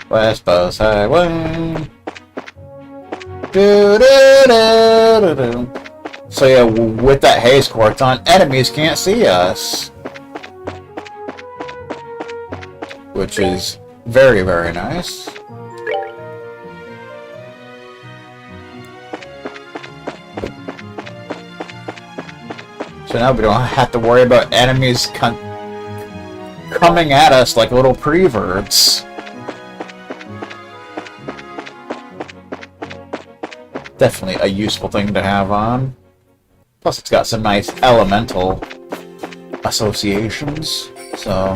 West Coast Highway. Do, do, do, do, do. So yeah, with that haze quartz on, enemies can't see us. Which is very, very nice. So now we don't have to worry about enemies coming at us like little preverts. Definitely a useful thing to have on. Plus it's got some nice elemental associations, so...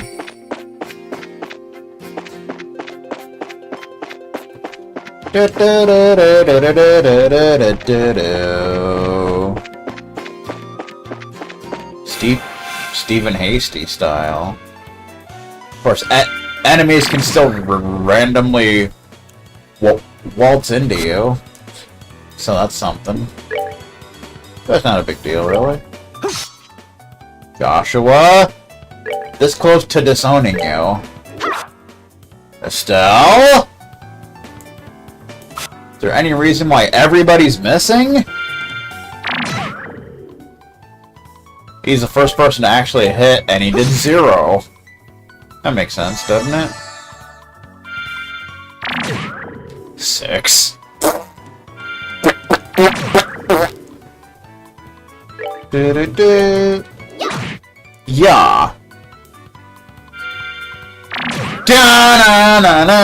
Stephen Hasty style. Of course, enemies can still randomly waltz into you. So that's something. That's not a big deal, really. Joshua! This close to disowning you. Estelle? Is there any reason why everybody's missing? He's the first person to actually hit, and he did 0. That makes sense, doesn't it? 6. Yeah. Da-na-na-na.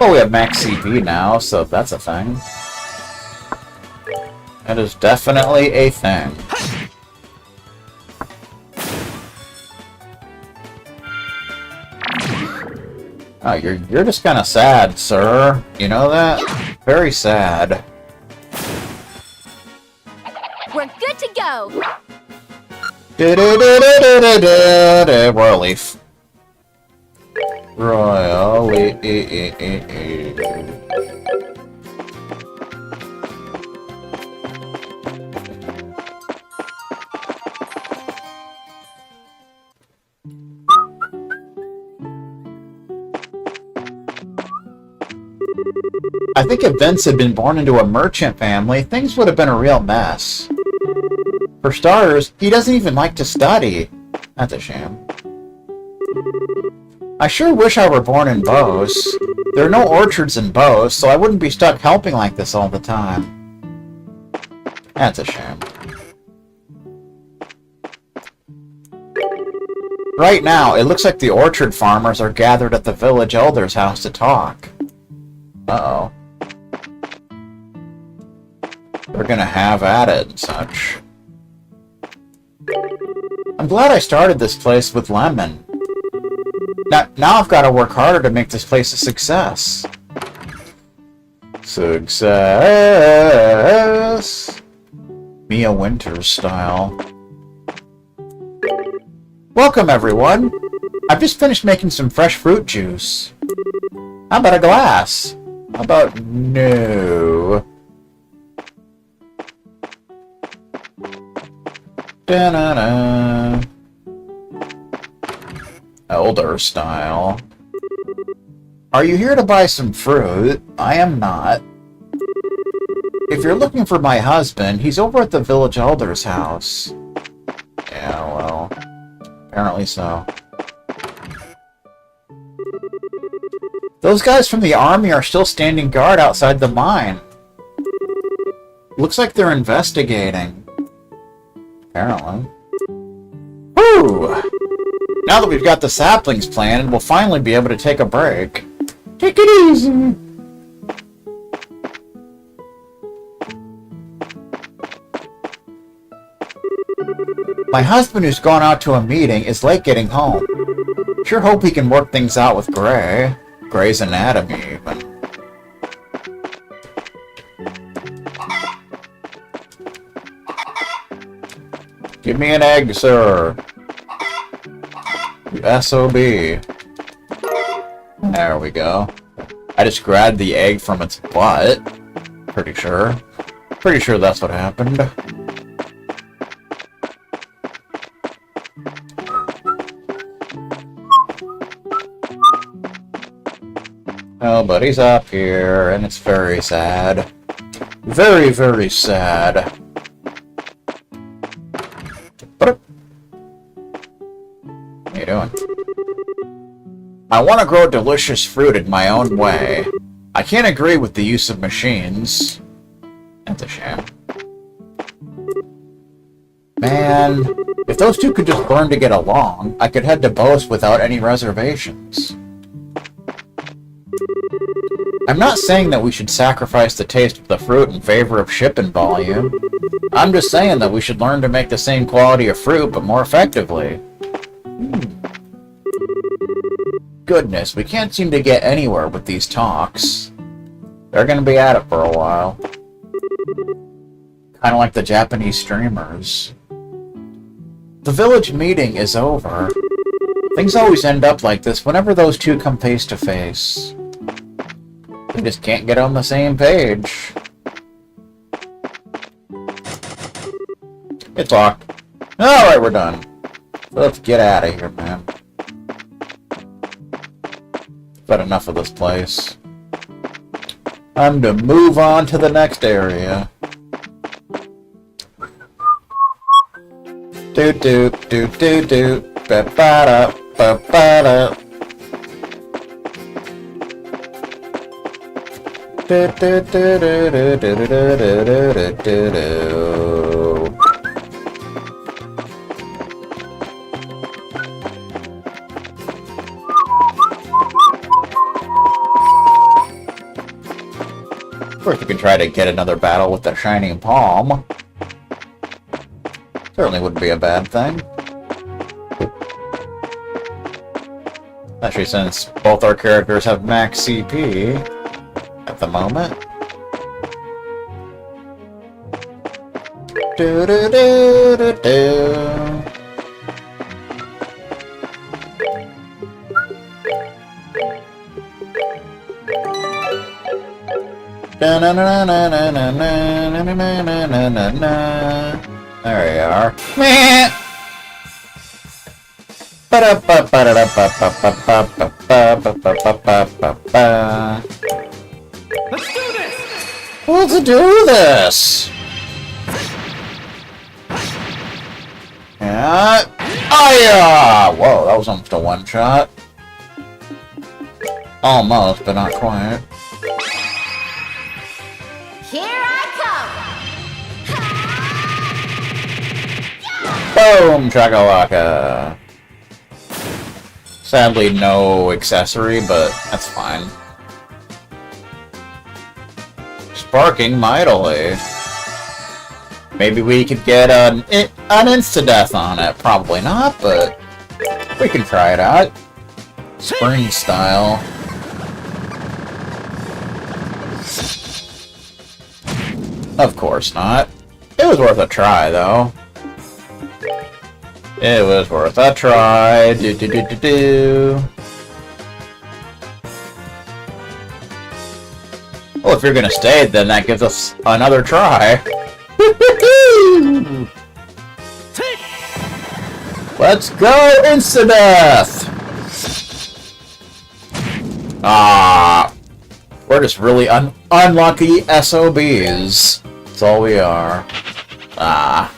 Oh, we have max CP now, so that's a thing. That is definitely a thing. Oh, you're just kind of sad, sir. You know that? Very sad. We're good to go. Royal Leaf. Royal Leaf. I think if Vince had been born into a merchant family, things would have been a real mess. For starters, he doesn't even like to study. That's a shame. I sure wish I were born in Bose. There are no orchards in Bose, so I wouldn't be stuck helping like this all the time. That's a shame. Right now, it looks like the orchard farmers are gathered at the village elder's house to talk. Uh-oh. They're gonna have at it and such. I'm glad I started this place with Lemon. Now I've got to work harder to make this place a success. Success! Mia Winters style. Welcome, everyone! I've just finished making some fresh fruit juice. How about a glass? How about no? Da-na-na. Elder style. Are you here to buy some fruit? I am not. If you're looking for my husband, he's over at the village elder's house. Yeah, well, apparently so. Those guys from the army are still standing guard outside the mine. Looks like they're investigating. Apparently. Woo! Now that we've got the saplings planted, we'll finally be able to take a break. Take it easy! My husband, who's gone out to a meeting, is late getting home. Sure hope he can work things out with Gray. Gray's Anatomy, even. Give me an egg, sir. You SOB. There we go. I just grabbed the egg from its butt. Pretty sure. Pretty sure that's what happened. Oh, but he's up here, and it's very sad. Very, very sad. What are you doing? I want to grow delicious fruit in my own way. I can't agree with the use of machines. That's a shame. Man, if those two could just learn to get along, I could head to both without any reservations. I'm not saying that we should sacrifice the taste of the fruit in favor of shipping volume. I'm just saying that we should learn to make the same quality of fruit, but more effectively. Goodness, we can't seem to get anywhere with these talks. They're gonna be at it for a while. Kinda like the Japanese streamers. The village meeting is over. Things always end up like this whenever those two come face to face. They just can't get on the same page. It's locked. Alright, we're done. Let's get out of here, man. But enough of this place. Time to move on to the next area. Do do do do do ba ba da ba ba da. Do do do do do do do do do do. Of course, we can try to get another battle with the Shining Palm. Certainly wouldn't be a bad thing. Especially since both our characters have max CP at the moment. Do do do do do. Na na na na na na na na na na na na. There you are. Meh. Let's do this! Let's do this! Yeah. Oh yeah! Whoa, that was almost a one-shot. Almost, but not quite. Here I Boom! Chakalaka! Sadly, no accessory, but that's fine. Sparking mightily. Maybe we could get an insta-death on it. Probably not, but we can try it out. Spring style. Of course not. It was worth a try, though. It was worth a try. Do do do do do. Well, if you're gonna stay, then that gives us another try. Let's go, insta-death! Ah, we're just really unlucky SOBs. That's all we are. Ah.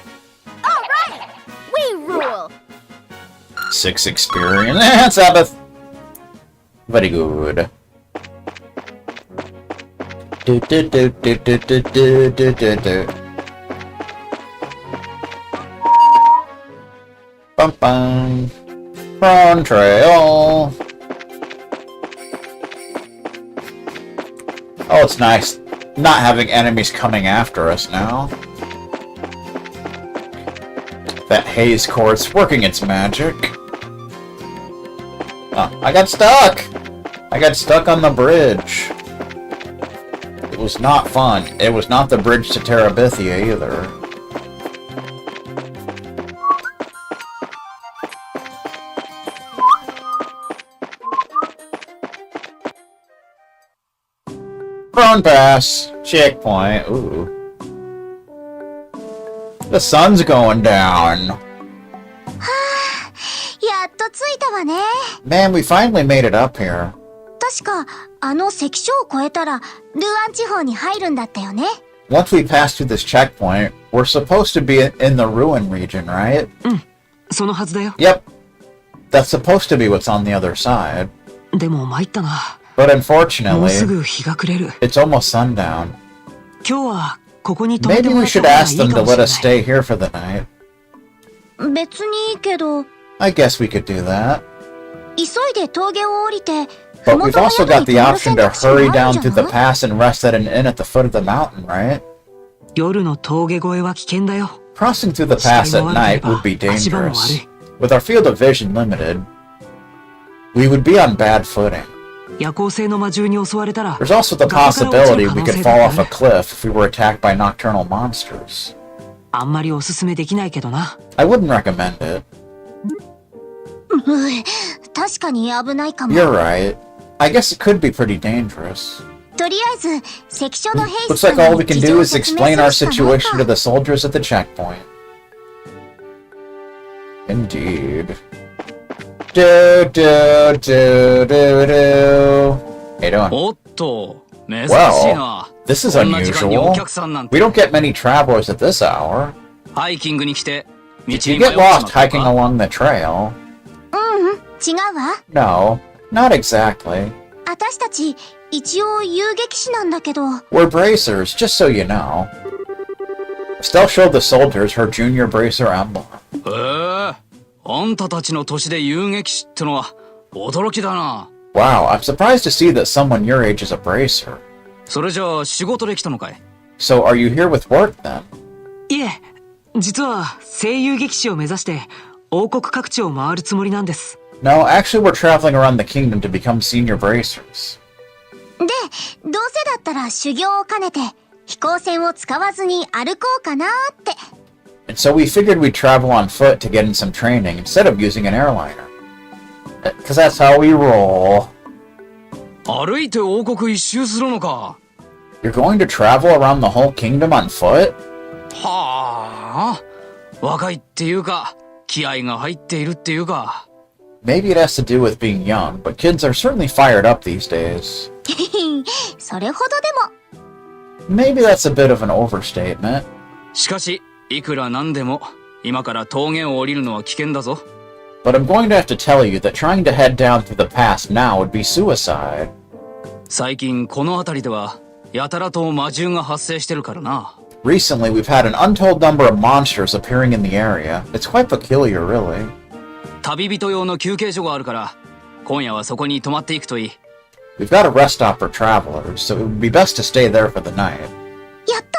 Alright! We rule! 6 experience. Sabbath. Very good. Do do do do do do do do do do. Bum bum. Prawn trail. Oh, it's nice not having enemies coming after us now. That haze core's working its magic. Oh, I got stuck! I got stuck on the bridge. It was not fun. It was not the bridge to Terabithia either. Prone pass. Checkpoint. Ooh. The sun's going down. やっと着いたわね。 Man, we finally made it up here. と確か、あの関所を越えたら、ルアン地方に入るんだったよね。Once we pass through this checkpoint, we're supposed to be in the ruin region, right? うん、そのはずだよ。Yep. That's supposed to be what's on the other side. でも参ったな。But もう unfortunately, すぐ日が暮れる。 it's almost sundown. 今日はここに泊めて Maybe も we らった should 方がい ask い them か to もし let れ us ない。 stay here for the night. 別にいいけど、 I guess we could do that. 急いで峠を降りて、 But 麓 we've の also 宿 got に the 泊まる option 選 to 択肢も hurry ある down んじゃ through the ない？ pass and rest at an inn at the foot of the mountain, right? 夜の峠越えは危険だよ。 Crossing through the pass at night would be dangerous. With our field of vision limited, we would be on bad footing. 夜行性の魔獣に襲われたら、 There's also the 崖から落ち possibility る可 we 能 could 性 fall だってあ off a る。 cliff if we were attacked by nocturnal monsters. あんまりおすすめできないけどな。 I wouldn't recommend it. 確かに危ないかも。 You're right. I guess it could be pretty dangerous. とりあえず、関所の兵士 Looks さん like all に we can 事情 do を is 説明 explain す our るしかない situation か to the soldiers at the checkpoint. Indeed. Do do do do do. How you doing? おっと、珍しい Well, な。 this is こんな時間にお unusual. 客さんなん We て。 don't get many travelers at this hour. ハイキングに来て、道に Did you 迷っ get ちまっ lost た hiking のか along the trail? 違うわ。 No, not exactly. 私たち、一応遊撃士なんだけど、 We're bracers, just so you know. Estelle showed the soldiers her junior bracer emblem. へえ、あんたたちの年で遊撃士ってのは驚きだな。 Wow, I'm surprised to see that someone your age is a bracer. それじゃあ仕事で来たのかい？ So are you here with work then? いえ、実は声優劇士を目指して王国各地を回るつもりなんです。 No, actually we're traveling around the kingdom to become senior bracers. で、どうせだったら修行を兼ねて、飛行船を使わずに歩こうかなって。And so we figured we'd travel on foot to get in some training instead of using an airliner. Because that's how we roll. 歩いて王国一周するのか。 You're going to travel around the whole kingdom on foot? はあ、若いっていうか、気合が入っているっていうか。Maybe it has to do with being young, but kids are certainly fired up these days. それほどでも。 Maybe that's a bit of an overstatement. しかし、いくらなんでも、今から峠を降りるのは危険だぞ。But I'm going to have to tell you that trying to head down through the pass now would be suicide. 最近この辺りでは、やたらと魔獣が発生してるからな。Recently, we've had an untold number of monsters appearing in the area. It's quite peculiar, really. 旅人用の休憩所があるから、今夜はそこに泊まっていくといい。We've got a rest stop for travelers, so it would be best to stay there for the night. やった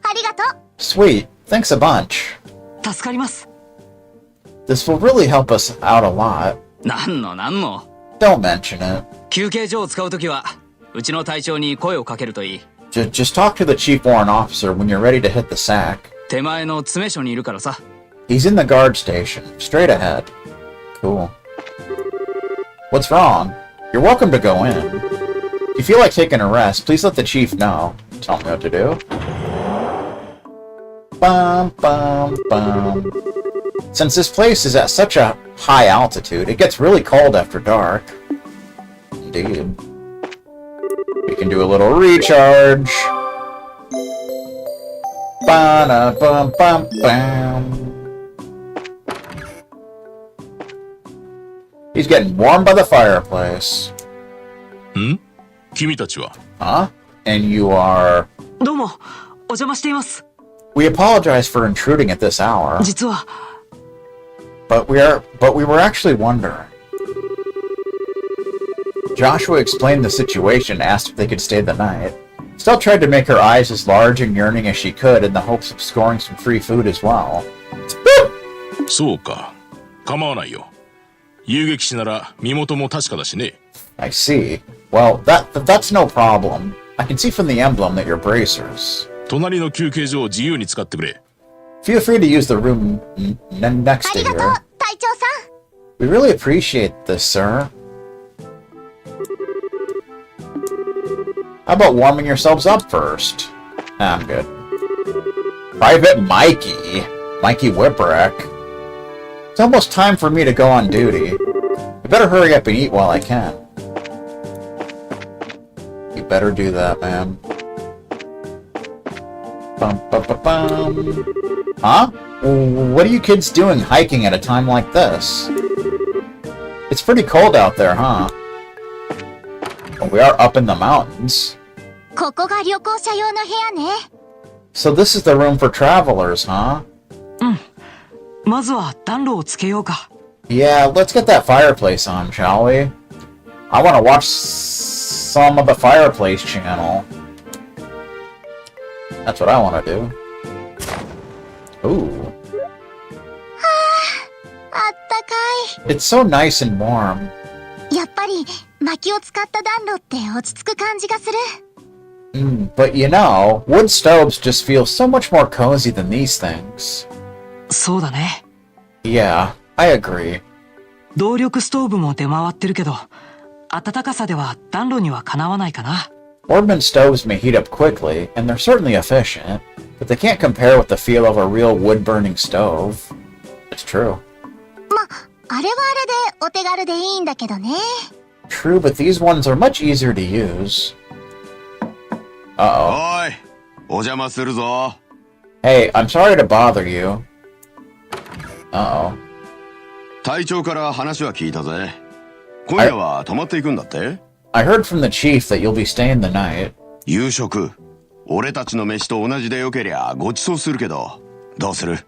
ありがとう Sweet, thanks a bunch. 助かります。 This will really help us out a lot. なんの。 Don't mention it. 休憩所を使うときは、うちの隊長に声をかけるといい。Just talk to the chief warrant officer when you're ready to hit the sack. 手前の詰め所にいるからさ。He's in the guard station, straight ahead. Cool. What's wrong? You're welcome to go in. If you feel like taking a rest, please let the chief know. Tell me what to do. Bum, bum, bum. Since this place is at such a high altitude, it gets really cold after dark. Indeed. We can do a little recharge. Ba-da-bum-bum-bum. He's getting warm by the fireplace. ん？君たちは？ Huh? And you are... どうも、お邪魔しています。 We apologize for intruding at this hour, 実は、 but we were actually wondering. Joshua explained the situation and asked if they could stay the night. Still tried to make her eyes as large and yearning as she could in the hopes of scoring some free food as well. そうか。構わないよ。遊撃士なら身元も確かだしね。I see. Well, that's no problem. I can see from the emblem that you're bracers. 隣の休憩所を自由に使ってくれ。 Feel free to use the room next あ to りがとう here. 隊長さん We really appreciate this, sir. How about warming yourselves up first? Nah, I'm good. Private Mikey. Mikey Whipwreck. It's almost time for me to go on duty. I better hurry up and eat while I can. better do that, man. Bum, bum, bum, bum. Huh? What are you kids doing hiking at a time like this? It's pretty cold out there, huh? Well, we are up in the mountains. ここが旅行者用の部屋ね。So this is the room for travelers, huh? まずは暖炉をつけようか。Yeah, let's get that fireplace on, shall we? I want to watch some of the fireplace channel. That's what I want to do. Ooh. あったか It's so nice and warm. い。やっぱり薪を使った暖炉って落ち着く感じがする。But you know, wood stoves just feel so much more cozy than these things. そうだね。Yeah, I agree. 動力ストーブも出回ってるけど、暖かさでは暖炉にはかなわないかな。Boardman stoves may heat up quickly, and they're certainly efficient, but they can't compare with the feel of a real wood-burning stove. It's true. ま、あれはあれでお手軽でいいんだけどね。True, but these ones are much easier to use. Uh-oh. おい、お邪魔するぞ。 Hey, I'm sorry to bother you. Uh-oh. 隊長から話は聞いたぜ。今夜は泊まっていくんだって？ I heard from the chief that you'll be staying the night. 夕食。俺たちの飯と同じでよけりゃご馳走するけど、どうする？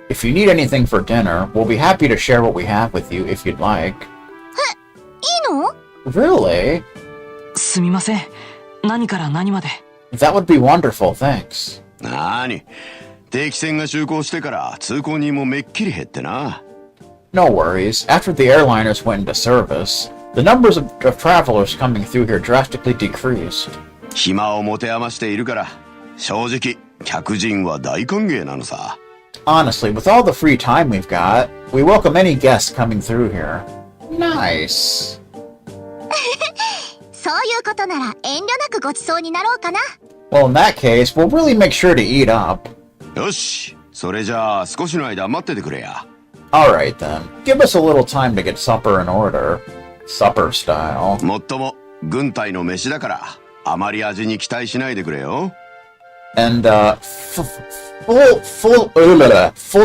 If you need anything for dinner, we'll be happy to share what we have with you if you'd like. いいの？ Really? すみません。何から何まで。That would be wonderful, thanks. なーに、定期船が就航してから通行人もめっきり減ってな。No worries. After the airliners went into service, the numbers of travelers coming through here drastically decreased. 暇を持て余しているから、正直、客人は大歓迎なのさ。Honestly, with all the free time we've got, we welcome any guests coming through here. Nice. そういうことなら遠慮なくごちそうになろうかな。Well, in that case, we'll really make sure to eat up. よし、それじゃあ少しの間待っててくれや。Alright then, give us a little time to get supper in order. Supper style. もっとも、軍隊の飯だから、あまり味に期待しないでくれよ。And, full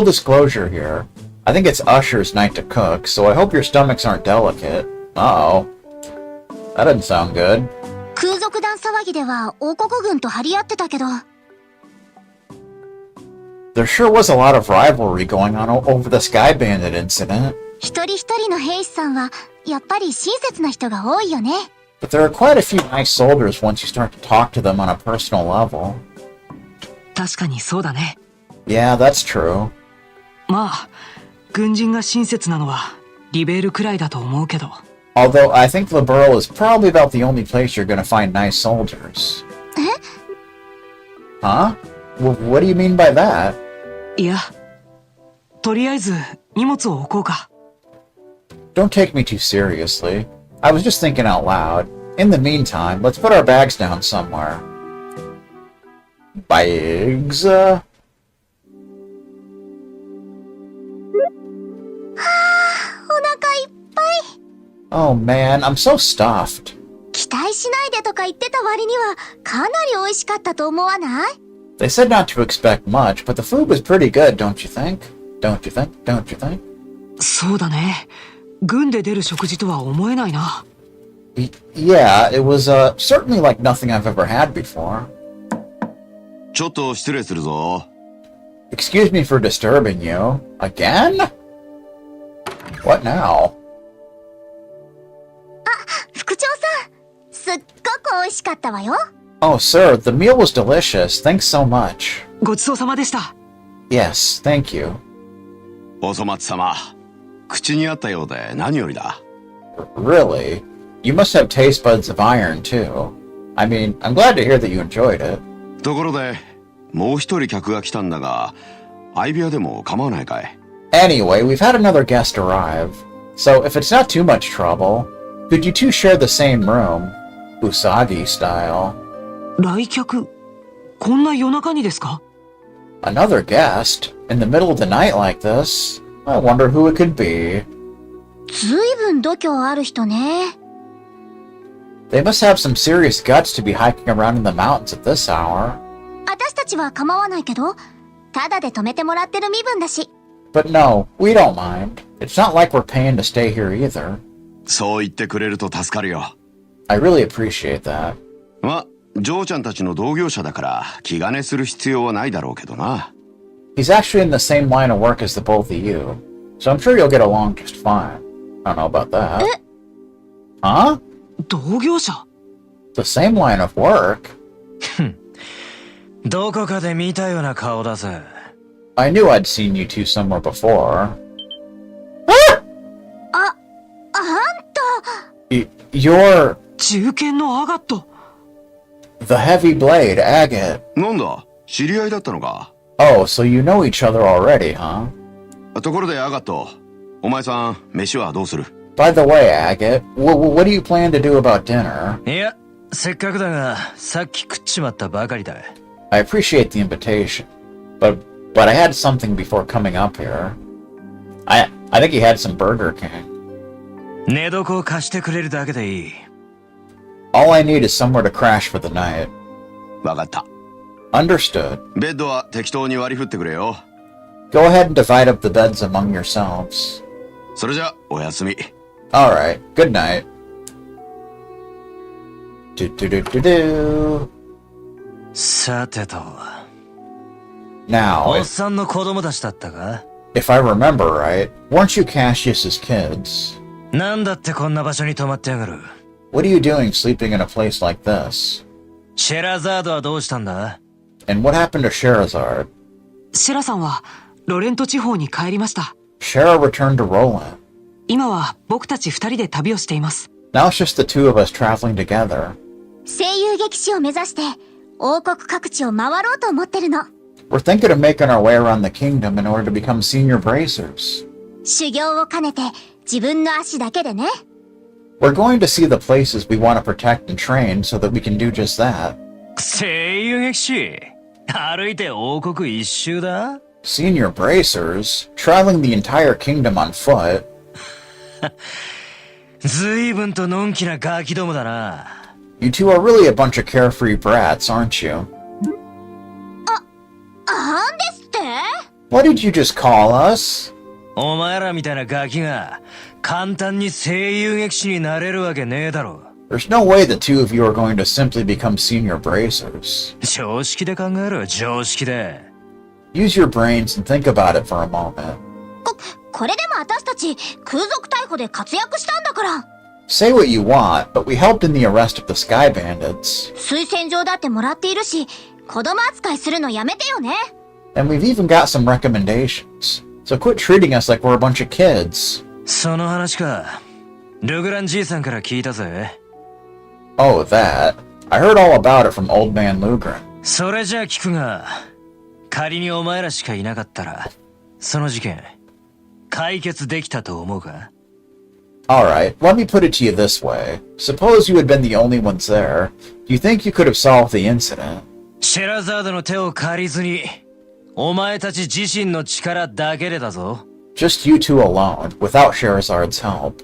disclosure here. I think it's Usher's night to cook, so I hope your stomachs aren't delicate. Uh-oh. That doesn't sound good. 空賊団騒ぎでは王国軍と張り合ってたけど。There sure was a lot of rivalry going on over the Sky Bandit incident. 一人一人の兵士さんはやっぱり親切な人が多いよね。But there are quite a few nice soldiers once you start to talk to them on a personal level. 確かにそうだね。Yeah, that's true. まあ、軍人が親切なのはリベールくらいだと思うけど。Although I think Liberal is probably about the only place you're gonna find nice soldiers. え？ Huh? What do you mean by that? いや、とりあえず荷物を置こうか。Don't take me too seriously. I was just thinking out loud. In the meantime, let's put our bags down somewhere. Bags? お腹いっぱい。 Oh man, I'm so stuffed. 期待しないでとか言ってた割にはかなり美味しかったと思わない？ They said not to expect much, but the food was pretty good, don't you think? Don't you think? Don't you think? そうだね。軍で出る食事とは思えないな。Yeah, it was certainly like nothing I've ever had before. ちょっと失礼するぞ。Excuse me for disturbing you. Again? What now? 副長さん、すっごく美味しかったわよ。Oh, sir, the meal was delicious. Thanks so much. ごちそうさまでした。Yes, thank you. お粗末様。口にあったようで何よりだ。Really? You must have taste buds of iron, too. I mean, I'm glad to hear that you enjoyed it. ところで、もう一人客が来たんだが、相部屋でも構わないかい？ Anyway, we've had another guest arrive. So, if it's not too much trouble, could you two share the same room? Usagi style. 来客？こんな夜中にですか？ Another guest? In the middle of the night like this? I wonder who it could be. ずいぶん度胸ある人ね。They must have some serious guts to be hiking around in the mountains at this hour. 私たちは構わないけど、ただで泊めてもらってる身分だし。But no, we don't mind. It's not like we're paying to stay here either. そう言ってくれると助かるよ。I really appreciate that. ま、ジョーちゃんたちの同業者だから気兼ねする必要はないだろうけどな。He's actually in the same line of work as the both of you, so I'm sure you'll get along just fine. I don't know about that. Huh? 同業者 The same line of work? どこかで見たような顔だぜ。I knew I'd seen you two somewhere before. あんた。You're 中堅のアガット。 the heavy blade, Agate. なんだ、知り合いだったのか。Oh, so you know each other already, huh? ところでアガット、お前さん、飯はどうする？ By the way, Agate, what do you plan to do about dinner? いや、せっかくだが、さっき食っちまったばかりだ。I appreciate the invitation, but I had something before coming up here. I think he had some Burger King. 寝床を貸してくれるだけでいい。All I need is somewhere to crash for the night. わかった。Understood. ベッドは適当に割り振ってくれよ。Go ahead and divide up the beds among yourselves. それじゃ、おやすみ。Alright, good night. Do. さてと。 Now, おっさんの子供たちだったか？ if I remember right, weren't you Cassius's kids? なんだってこんな場所に泊まってやがる。What are you doing sleeping in a place like this? シェラザードはどうしたんだ？ And what happened to Sherazard? シェラさんはロレント地方に帰りました。 Shera returned to Roland. 今は僕たち二人で旅をしています。 Now it's just the two of us traveling together. 声優劇士を目指して王国各地を回ろうと思ってるの。 We're thinking of making our way around the kingdom in order to become senior bracers. 修行を兼ねて自分の足だけでね。 We're going to see the places we want to protect and train so that we can do just that. 声優劇士歩いて王国一周だ？ Senior bracers? Traveling the entire kingdom on foot? ずいぶんとのんきなガキどもだな。You two are really a bunch of carefree brats, aren't you? なんですって？ What did you just call us? お前らみたいなガキが簡単に声優劇士になれるわけねえだろ。 There's no way the two of you are going to simply become senior bracers. 常識で考えろよ、常識で。Use your brains and think about it for a moment. これでも私たち空賊逮捕で活躍したんだから。 Say what you want, but we helped in the arrest of the Sky Bandits. 推薦状だってもらっているし、子供扱いするのやめてよね。 And we've even got some recommendations. So quit treating us like we're a bunch of kids. その話か。ルグランじいさんから聞いたぜ。Oh, that. I heard all about it from Old Man Lugren. それじゃあ聞くが、仮にお前らしかいなかったら、その事件、解決できたと思うか？ Alright, let me put it to you this way. Suppose you had been the only ones there. Do you think you could have solved the incident? シェラザードの手を借りずに、お前たち自身の力だけでだぞ。Just you two alone, without Sherazard's help.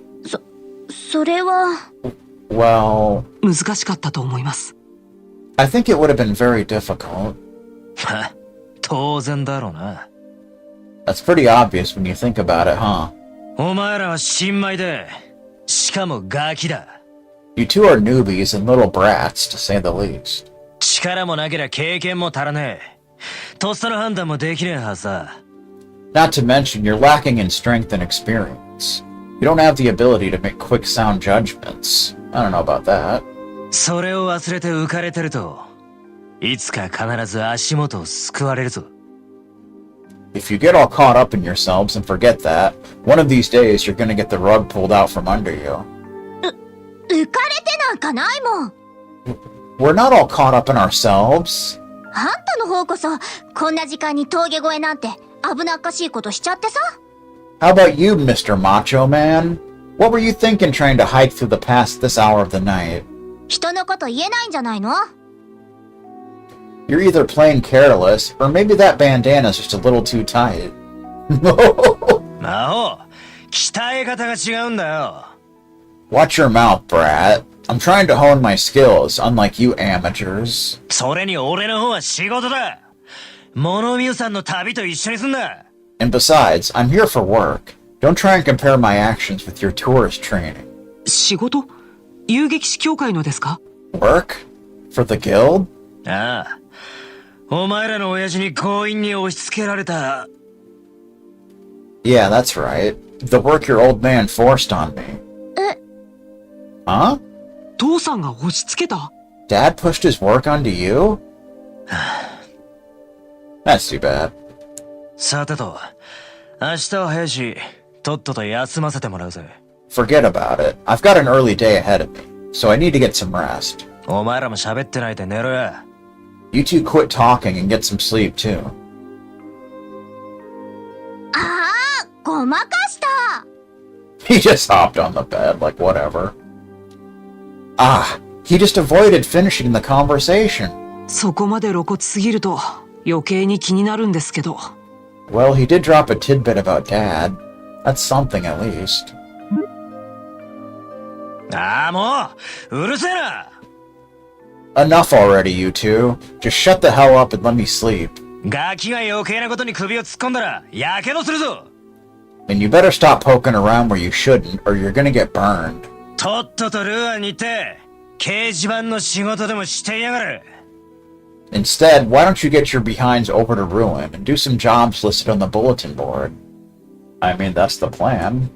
それは。Well, 難しかったと思います。 I think it would have been very difficult. 当然だろうな。That's pretty obvious when you think about it, huh? お前らは新米で、しかもガキだ。You two are newbies and little brats, to say the least. 力もなけりゃ経験も足らねえ。とっさの判断もできねえはずだ。Not to mention, you're lacking in strength and experience. You don't have the ability to make quick, sound judgments. I don't know about that. それを忘れて浮かれてると、いつか必ず足元を救われるぞ。If you get all caught up in yourselves and forget that, one of these days you're gonna get the rug pulled out from under you. 浮かれてなんかないもん。We're not all caught up in ourselves. あんたの方こそ、こんな時間に峠越えなんて危なっかしいことしちゃってさ。How about you, Mr. Macho Man? What were you thinking trying to hike through the pass this hour of the night? 人のこと言えないんじゃないの？ You're either plain careless, or maybe that bandana's just a little too tight. 魔王、鍛え方が違うんだよ。 Watch your mouth, brat. I'm trying to hone my skills, unlike you amateurs. それに俺の方は仕事だ。物見さんの旅と一緒にすんな。And besides, I'm here for work. Don't try and compare my actions with your tourist training. 仕事？遊撃士協会のですか？ Work? For the guild? ああ。お前らの親父に強引に押し付けられた。Yeah, that's right. The work your old man forced on me. Huh? 父さんが押し付けた？ Dad pushed his work onto you? That's too bad. さてと、明日は早いし、とっとと休ませてもらうぜ。Forget about it. I've got an early day ahead of me, so I need to get some rest. お前らも喋ってないで寝ろや。You two quit talking and get some sleep too. ああ、ごまかした。 He just hopped on the bed, like whatever. Ah, he just avoided finishing the conversation. そこまで露骨すぎると余計に気になるんですけど。Well, he did drop a tidbit about Dad. That's something at least. ああ、もううるせえな。 Enough already, you two. Just shut the hell up and let me sleep. ガキが余計なことに首を突っ込んだら、やけどするぞ。And you better stop poking around where you shouldn't, or you're gonna get burned. とっととルアーに行って、掲示板の仕事でもしてやがる。Instead, why don't you get your behinds over to Ruin and do some jobs listed on the bulletin board? I mean, that's the plan.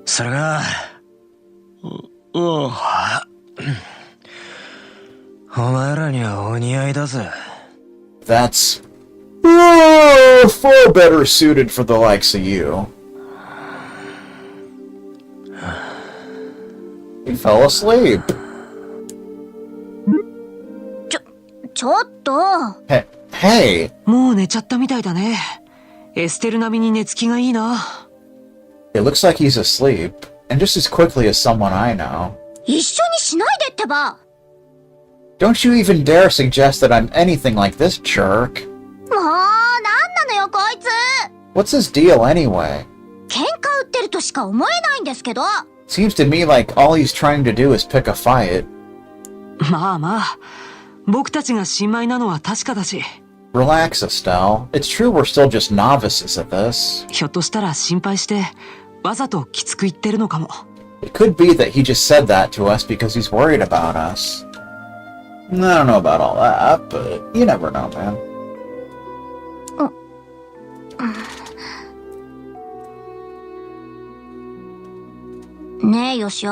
それが、お前らにはお似合いだぜ。That's far better suited for the likes of you. He fell asleep. ちょっと。Hey. もう寝ちゃったみたいだね。エステル並みに寝つきがいいな。It looks like he's asleep, and just as quickly as someone I know. 一緒にしないでってば。Don't you even dare suggest that I'm anything like this jerk. もう、なんなのよこいつ。What's his deal anyway? 喧嘩売ってるとしか思えないんですけど。Seems to me like all he's trying to do is pick a fight. まあまあ、僕たちが新米なのは確かだし。Relax, Estelle. It's true we're still just novices at this. ひょっとしたら心配して、わざときつく言ってるのかも。It could be that he just said that to us because he's worried about us. I don't know about all that, but you never know, man. ねえ、よしお。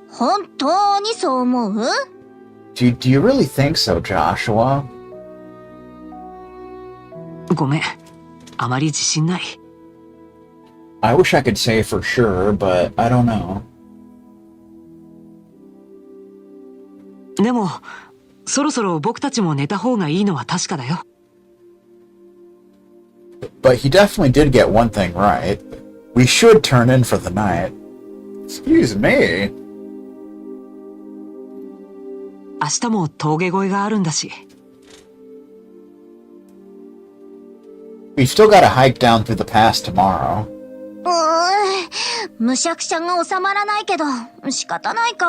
本当にそう思う？ Do you really think so, Joshua? ごめん。あまり自信ない。I wish I could say for sure, but I don't know. でも、そろそろ僕たちも寝た方がいいのは確かだよ。But he definitely did get one thing right. We should turn in for the night. Excuse me. 明日も峠越えがあるんだし。We've still got to hike down through the pass tomorrow. むしゃくしゃが収まらないけど、仕方ないか。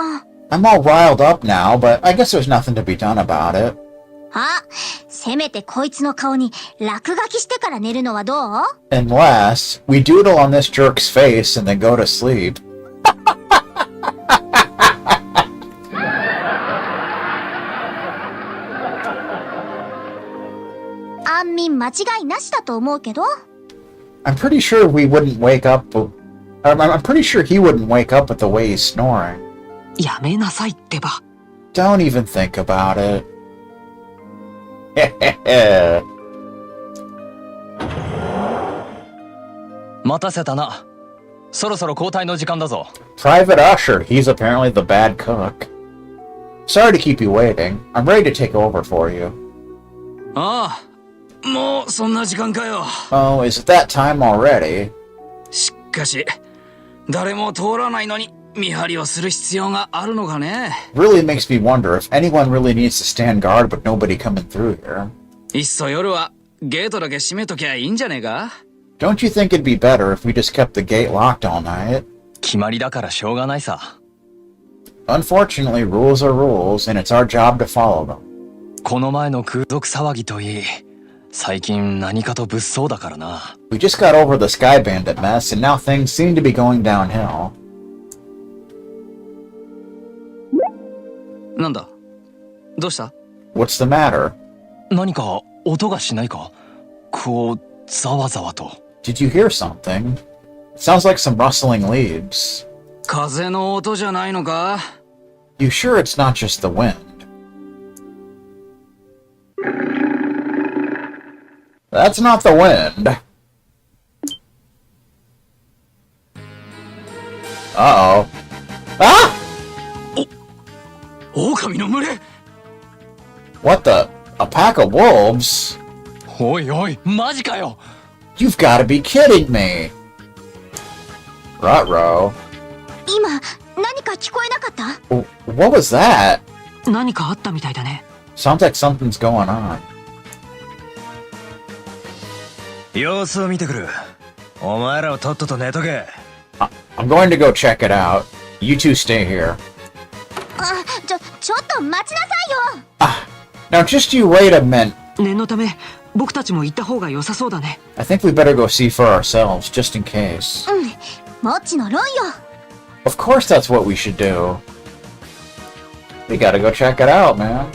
I'm all riled up now, but I guess there's nothing to be done about it. あ、せめてこいつの顔に落書きしてから寝るのはどう？ Unless we doodle on this jerk's face and then go to sleep. 安眠間違いなしだと思うけど。I'm pretty sure we wouldn't wake up. I'm pretty sure he wouldn't wake up with the way he's snoring. やめなさいってば。Don't even think about it. 待たせたな。そろそろ交代の時間だぞ。Private Usher, he's apparently the bad cook. Sorry to keep you waiting. I'm ready to take over for you. ああ、もうそんな時間かよ。Oh, is it that time already? しかし、誰も通らないのに見張りをする必要があるのかね。Really makes me wonder if anyone really needs to stand guard but nobody coming through here. いっそ夜はゲートだけ閉めときゃいいんじゃねえか？ Don't you think it'd be better if we just kept the gate locked all night? 決まりだからしょうがないさ。Unfortunately, rules are rules, and it's our job to follow them. この前の空賊騒ぎといい、最近何かと物騒だからな。We just got over the Sky Bandit mess, and now things seem to be going downhill. なんだどうした？ What's the matter? 何か音がしないか？こう、ざわざわと。Did you hear something? It sounds like some rustling leaves. 風の音じゃないのか？ You sure it's not just the wind? That's not the wind. Uh-oh. Ah! 狼の群れ！ What the? A pack of wolves? おいおい、マジかよ！ You've got to be kidding me. Ruh-roh. 今、何か聞こえなかった？ What was that? 何かあったみたいだね。 Sounds like something's going on. 様子を見てくる。お前らはとっとと寝とけ。I'm going to go check it out. You two stay here. あ、ちょっと待ちなさいよ。 Now just you wait a minute. 念のため、僕たちも行った方が良さそうだね。I think we better go see for ourselves, just in case. もっちの論よ。 Of course that's what we should do. We gotta go check it out, man.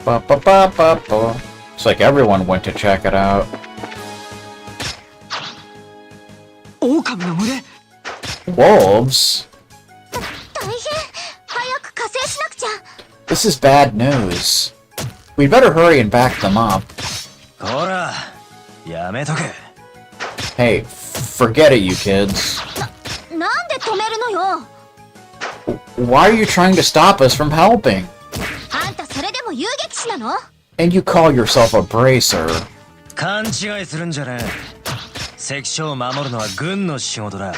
Ba-ba-ba-ba-ba. It's like everyone went to check it out. 狼の群れ。 Wolves? 大変。早く加勢しなくちゃ。 This is bad news. We'd better hurry and back them up. ほら、やめとけ。Hey, forget it, you kids. なんで止めるのよ。 Why are you trying to stop us from helping? あんたそれでも遊撃士なの？ And you call yourself a bracer. 勘違いするんじゃねえ。関所を守るのは軍の仕事だ。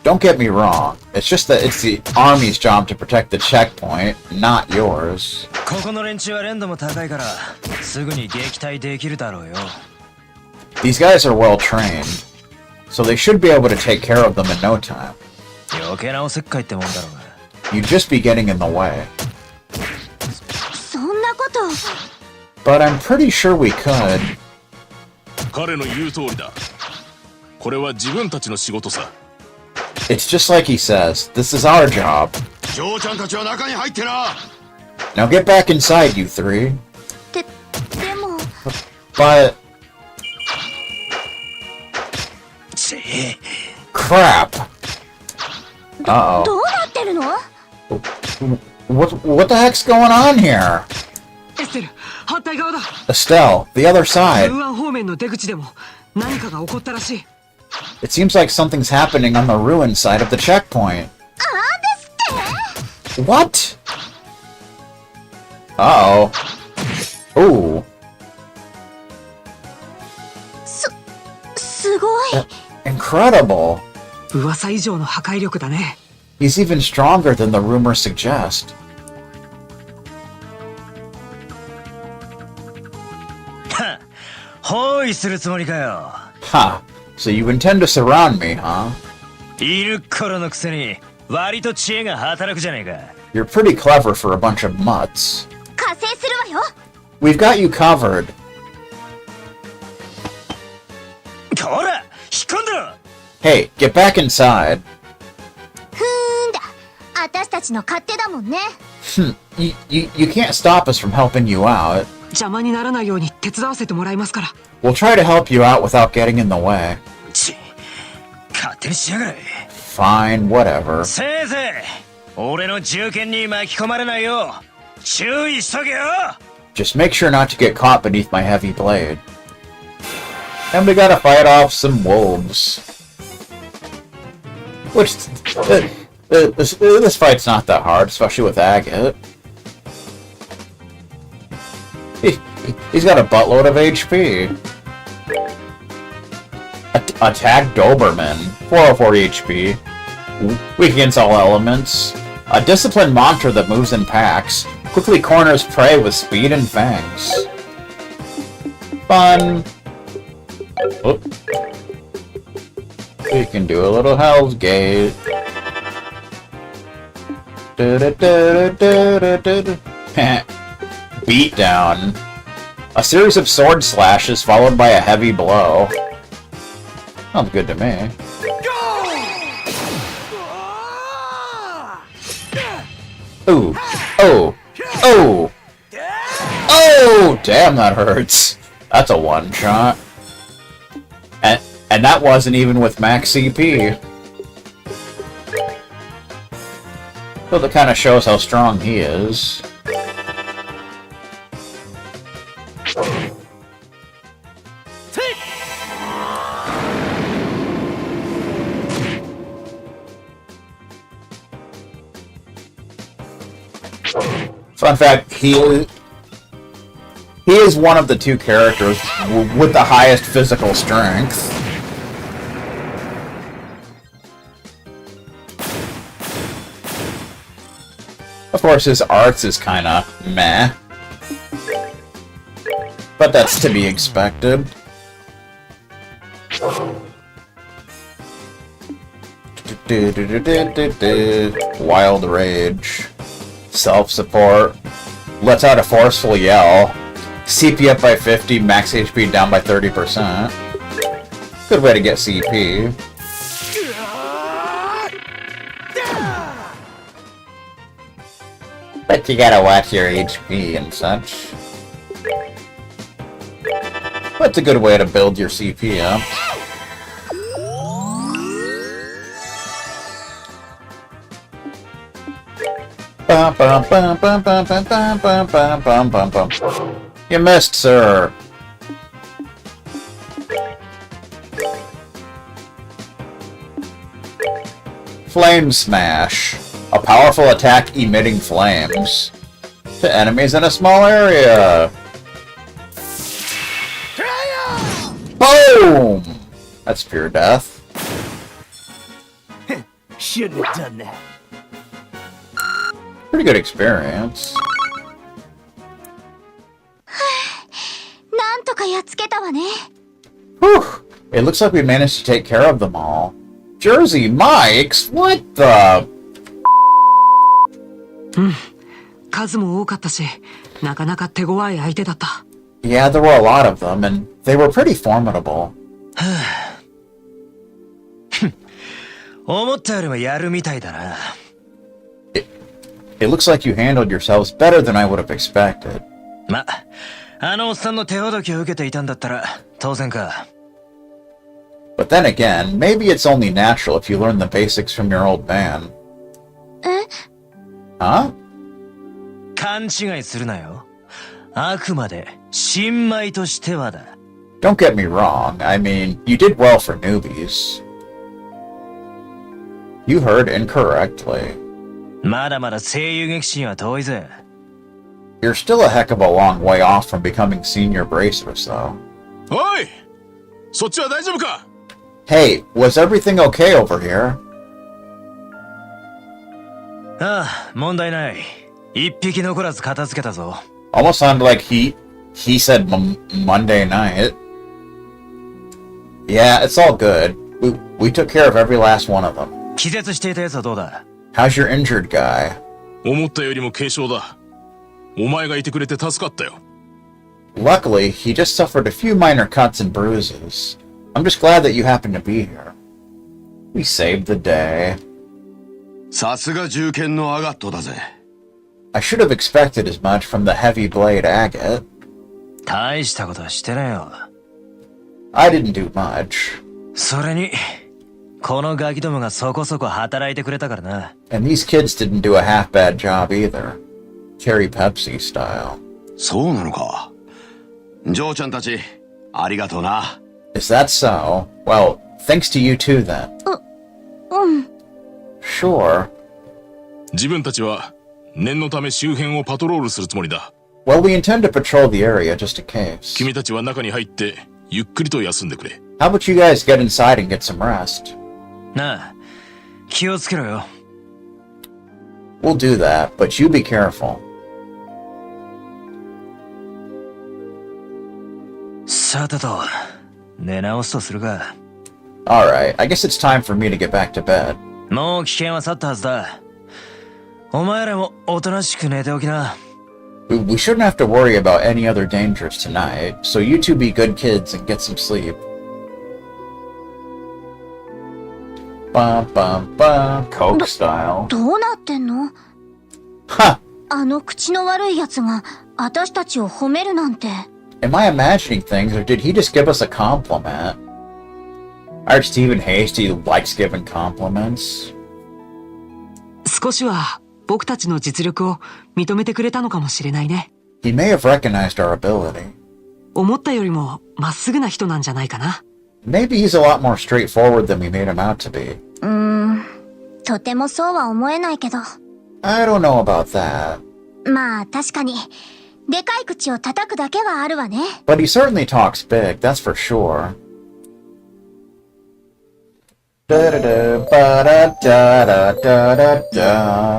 Don't get me wrong. It's just that it's the army's job to protect the checkpoint, not yours. ここの連中は連度も高いから、すぐに撃退できるだろうよ。These guys are well trained, so they should be able to take care of them in no time. 余計なおせっかいってもんだろうが。You'd just be getting in the way. そんなこと。 But I'm pretty sure we could. 彼の言う通りだ。これは自分たちの仕事さ。It's just like he says. This is our job. 嬢ちゃんたちは中に入ってな。 Now get back inside, you three. でも。 But... crap. Uh-oh. どうなってるの？ What the heck's going on here? エステル、反対側だ。 Estelle, the other side. ルーアン方面の出口でも何かが起こったらしい。 It seems like something's happening on the ruin side of the checkpoint. ですって？ What? Uh-oh. Ooh. すごい。 Incredible. 噂以上の破壊力だね。 He's even stronger than the rumors suggest. はっ、包囲するつもりかよ。 Ha. So you intend to surround me, huh? いる頃のくせに割と知恵が働くじゃねえか。 You're pretty clever for a bunch of mutts. 加勢するわよ。 We've got you covered. こら、引っ込んだろ。 Hey, get back inside. ふーんだ。私たちの勝手だもんね。You can't stop us from helping you out. 邪魔にならないように手伝わせてもらいますから。 We'll try to help you out without getting in the way. 勝手にしやがれ。 Fine, whatever. せいぜい俺の銃剣に巻き込まれないよう注意しとけよ。 Just make sure not to get caught beneath my heavy blade. And we gotta fight off some wolves. Which, this fight's not that hard, especially with Agate. He's got a buttload of HP. Attack Doberman. 404 HP. Weak against all elements. A disciplined monster that moves in packs. Quickly corners prey with speed and fangs. Fun. Oop. We can do a little Hell's Gate. Beat down. A series of sword slashes followed by a heavy blow. Sounds good to me. Ooh. Oh. Oh. Oh! Damn, that hurts. That's a one-shot. And that wasn't even with max CP. So that kind of shows how strong he is. Fun fact, he is one of the two characters with the highest physical strength. Of course, his arts is kinda meh. But that's to be expected. Wild Rage. Self-support. Lets out a forceful yell. CP up by 50, max HP down by 30%. Good way to get CP. But you gotta watch your HP and such. But it's a good way to build your CP up. Bum, bum, bum, bum, bum, bum, bum, bum, bum, bum, bum, bum. You missed, sir. Flame Smash. A powerful attack emitting flames to enemies in a small area. Boom! That's pure death. Shouldn't have done that. Pretty good experience. なんとかやっつけたわね。 Whew! It looks like we managed to take care of them all. Jersey Mike's? What the? 数も多かったし、なかなか手強い相手だった。Yeah, there were a lot of them, and they were pretty formidable. 思ったよりもやるみたいだな。It looks like you handled yourselves better than I would have expected. ま、あのおっさんの手ほどきを受けていたんだったら当然か。But then again, maybe it's only natural if you learn the basics from your old man. え？ Huh? 勘違いするなよ。あくまで新米としてはだ。Don't get me wrong, I mean, you did well for newbies. You heard incorrectly. まだまだ声優劇士には遠いぜ。You're still a heck of a long way off from becoming senior bracers, though. おい、そっちは大丈夫か? Hey, was everything okay over here? ああ、問題ない。一匹残らず片付けたぞ。Almost sounded like he said Monday night. Yeah, it's all good. We took care of every last one of them. 気絶していたやつはどうだ? How's your injured guy? 思ったよりも軽傷だ。お前がいてくれて助かったよ。Luckily, he just suffered a few minor cuts and bruises. I'm just glad that you happened to be here. We saved the day. さすが銃剣のアガットだぜ。I should have expected as much from the heavy blade agate. 大したことはしてないよ。I didn't do much. それに、このガキどもがそこそこ働いてくれたからな。And these kids didn't do a half bad job either. Cherry Pepsi style. そうなのか。嬢ちゃんたち、ありがとうな。Is that so? Well, thanks to you too then. うん。Sure. 自分たちは念のため周辺をパトロールするつもりだ。Well, we intend to patrol the area just in case. 君たちは中に入ってゆっくりと休んでくれ。How about you guys get inside and get some rest? なあ、気をつけろよ。We'll do that, but you be careful. さてと、寝直すとするか。Alright, I guess it's time for me to get back to bed. もう危険は去ったはずだ。お前らもおとなしく寝ておきな。We shouldn't have to worry about any other dangers tonight, so you two be good kids and get some sleep. Bum bum bum, Coke style. どうなってんの？ Ha! あの口の悪い奴が私たちを褒めるなんて。Am I imagining things, or did he just give us a compliment? Our Stephen Hasty likes giving compliments. 少しは僕たちの実力を認めてくれたのかもしれないね。He may have recognized our ability. 思ったよりもまっすぐな人なんじゃないかな。Maybe he's a lot more straightforward than we made him out to be. とてもそうは思えないけど。I don't know about that. まあ確かに、でかい口を叩くだけはあるわね。But he certainly talks big, that's for sure. Da da da ba da da da da da da.